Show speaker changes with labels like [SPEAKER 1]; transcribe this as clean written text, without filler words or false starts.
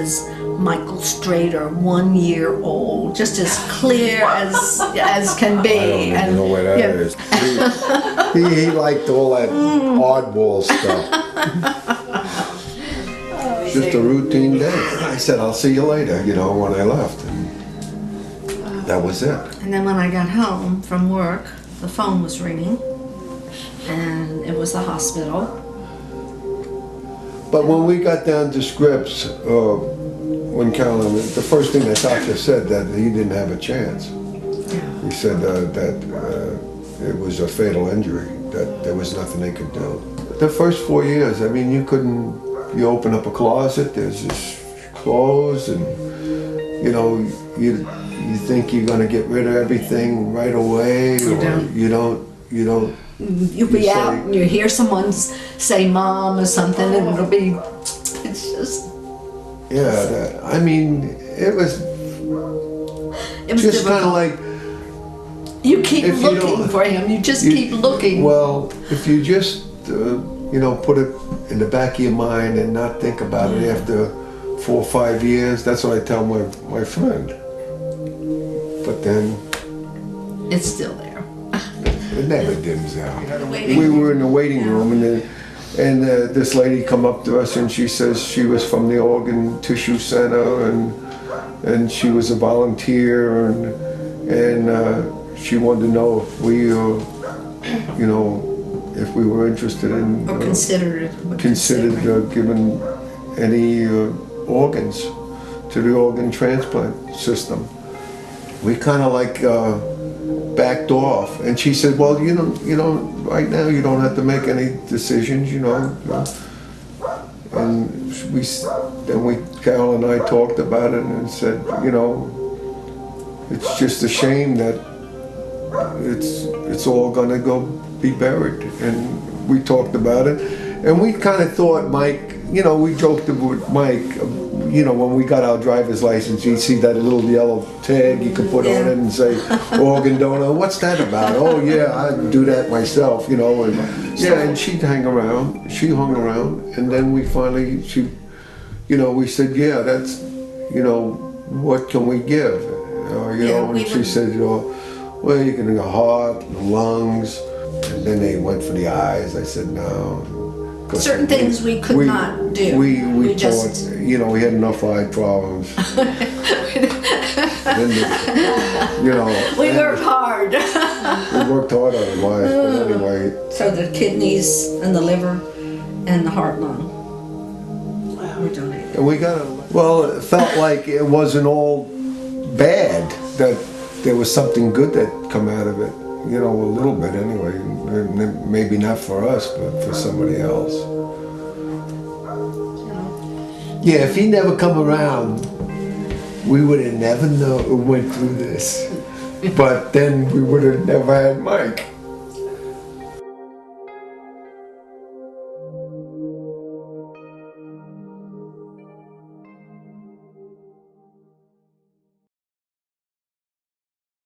[SPEAKER 1] as Michael Straeter, 1 year old, just as clear as can be.
[SPEAKER 2] I don't even know where that is. He liked all that oddball stuff. Just a routine day. I said, I'll see you later, you know, when I left. And that was it.
[SPEAKER 1] And then when I got home from work, the phone was ringing, and it was the hospital.
[SPEAKER 2] But when we got down to Scripps, when Carolyn, the first thing the doctor said that he didn't have a chance. He said that it was a fatal injury, that there was nothing they could do. The first 4 years, I mean, you open up a closet, there's just clothes, and you know, you think you're gonna get rid of everything right away, you don't.
[SPEAKER 1] You'll be out and you hear someone say "mom" or something, and it's just.
[SPEAKER 2] Yeah, I mean, it was just kind of like.
[SPEAKER 1] You keep looking for him. You just keep looking.
[SPEAKER 2] Well, if you just put it in the back of your mind and not think about it after 4 or 5 years, that's what I tell my friend. But then
[SPEAKER 1] it's still there.
[SPEAKER 2] It never dims out. We were in the waiting room, and this lady come up to us, and she says she was from the Organ Tissue Center, and she was a volunteer, and she wanted to know if we, if we were interested in
[SPEAKER 1] or considered
[SPEAKER 2] giving any organs to the organ transplant system. We kind of like backed off, and she said, "Well, right now you don't have to make any decisions, And Carol and I talked about it and said, it's just a shame that it's all gonna go be buried. And we talked about it, and we kind of thought Mike, we joked with Mike, when we got our driver's license, you'd see that little yellow tag you could put on it and say organ donor. What's that about? Oh yeah, I do that myself, and and she'd hang around. She hung around, and then we finally, we said, yeah, that's, what can we give? And she said, well, you can do a heart, lungs, and then they went for the eyes. I said, no.
[SPEAKER 1] Certain things we could not do.
[SPEAKER 2] We just, we had enough eye problems. Then
[SPEAKER 1] we worked hard.
[SPEAKER 2] We worked hard otherwise, but anyway.
[SPEAKER 1] So the kidneys and the liver and the heart lung were donated.
[SPEAKER 2] And we it felt like it wasn't all bad, that there was something good that come out of it. A little bit anyway. Maybe not for us, but for somebody else. Yeah, if he never come around, we would have never went through this. But then we would have never had Mike.